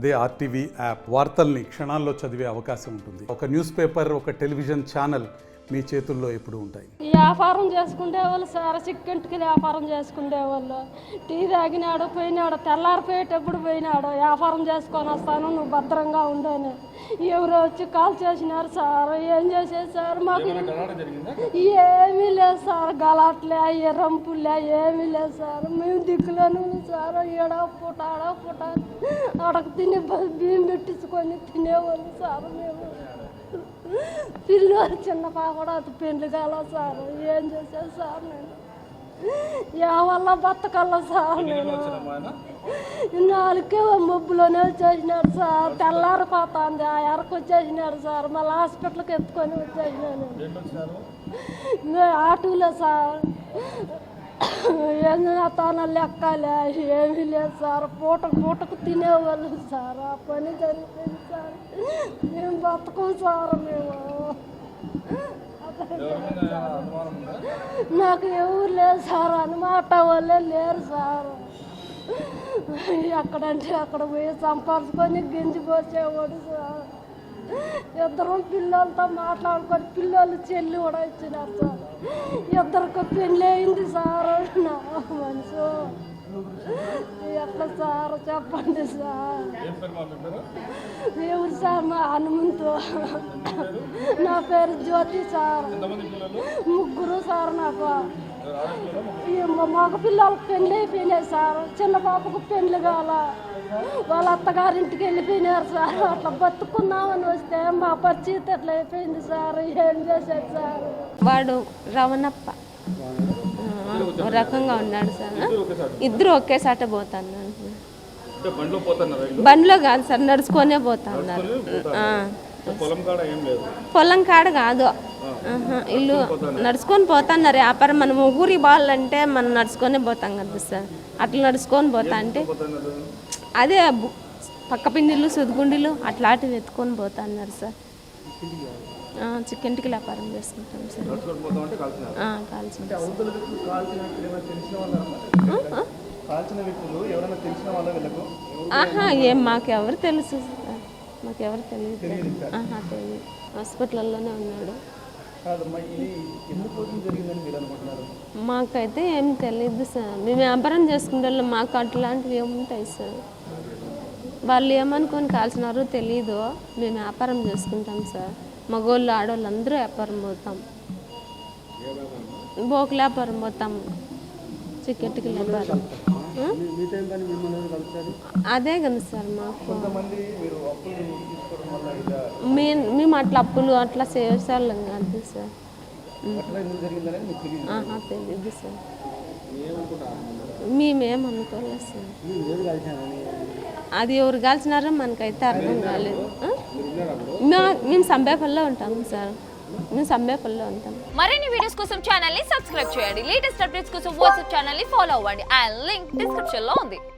అదే RTV app వార్తల్ని క్షణాల్లో చదివే అవకాశం ఉంటుంది. ఒక న్యూస్ పేపర్, ఒక టెలివిజన్ ఛానల్ మీ చేతుల్లో ఎప్పుడు ఉంటాయి. వ్యాపారం చేసుకునే వాళ్ళు సార్ చిక్కింటికి వ్యాపారం చేసుకునే వాళ్ళు టీ తాగినాడు పోయినాడు, తెల్లారిపోయేటప్పుడు పోయినాడు. వ్యాపారం చేసుకొని వస్తాను, నువ్వు భద్రంగా ఉండేను. ఎవరో వచ్చి కాల్ చేసినారు సార్. ఏం చేసేది సార్, మాకు ఏమీ లేదు సార్. గలాట్లే రంపులే ఏమీ లేదు సార్. మేము దిక్కులను సార్. ఏడో పూట ఆడో పూట అడగ తిని బియ్యం పెట్టించుకొని తినేవాళ్ళు సార్. మేము పిల్లలు చిన్న పాపడ అది పెండ్లి కాల సార్. ఏం చేశాను సార్, నేను ఏ వల్ల బతకల్లా సార్. నేను 4 మబ్బులోనే వచ్చేసినాడు సార్. తెల్లారిపోతుంది, ఆ ఎరకు వచ్చేసినాడు సార్. మళ్ళీ హాస్పిటల్కి ఎత్తుకొని వచ్చేసినాను ఆటోలో సార్. తన లెక్కలే ఏమీ లేదు సార్. పూటకు తినేవాళ్ళు సార్. ఆ పని జరిగిపోయింది సార్. మేము బతకం సార్. మేము నాకు ఎవరు లేదు సార్. అనమాట వాళ్ళే లేరు సార్. ఎక్కడంటే అక్కడ పోయి సంపాదించుకొని గింజిపోసేవాడు సార్. ఇద్దరం పిల్లలతో మాట్లాడుకొని పిల్లలు చెల్లి కూడా ఇచ్చినారు సార్. ఇద్దరికి పెళ్ళి అయింది సార్. నా మనసు ఎట్లా సార్ చెప్పండి సార్. ఎవరు సార్? మా హనుమంతు. నా పేరు జ్యోతి సార్. 3 సార్. నాకు మగ పిల్లలకు పెళ్ళి అయిపోయినాయి సార్. చిన్న పాపకు పెళ్ళి కాల. వాళ్ళ అత్తగారింటికి వెళ్ళిపోయినారు సార్. అట్లా బతుకున్నామని వస్తే మా పరిస్థితి అట్లా అయిపోయింది సార్. ఏం చేసేది సార్? వాడు రవణప్ప రకంగా ఉన్నాడు సార్. ఇద్దరు ఒకేసాట పోతాను. బండిలో కాదు సార్, నడుచుకొనే పోతా ఉన్నారు. పొలం కాడ కాదు, ఇల్లు నడుచుకొని పోతున్నారు. వ్యాపారం మనం ఊరికి పోవాలంటే మనం నడుచుకొనే పోతాం కదా సార్. అట్లా నడుచుకొని పోతా అంటే అదే పక్క పిండిలు సుదుగుండిలు అట్లాంటివి ఎత్తుకొని పోతా అన్నారు సార్. చికెన్కి వ్యాపారం చేసుకుంటాం సార్. ఏం మాకెవరు తెలుసు సార్. మాకెవరు తెలియదు. తెలియదు. హాస్పిటల్లోనే ఉన్నాడు. మాకైతే ఏం తెలియదు సార్. మేము వ్యాపారం చేసుకుంటే మాకు అట్లాంటివి ఏముంటాయి సార్. వాళ్ళు ఏమనుకొని కాల్చినారో తెలీదు. మేము వ్యాపారం చేసుకుంటాం సార్. మగోళ్ళు ఆడవాళ్ళు అందరూ వ్యాపారం పోతాం. బోకుల వ్యాపారం పోతాం, చికెట్కి వ్యాపారం. అదే కదా సార్ మాకు. మేము అట్లా అప్పులు అట్లా చేసేవాళ్ళం కాదు సార్. తెలీదు సార్. మేమేమనుకోలేదు సార్. అది ఎవరు కాల్చినారో మనకైతే అర్థం కాలేదు. మేము సంబేపల్లిలో ఉంటాం సార్. మేము సంబేపల్లిలో ఉంటాం. మరిన్ని వీడియోస్ కోసం ఛానల్ ని సబ్స్క్రైబ్ చేయండి. లేటెస్ట్ అప్డేట్స్ కోసం వాట్సాప్ ఛానల్ ని ఫాలో అవ్వండి. ఆ లింక్ డిస్క్రిప్షన్ లో ఉంది.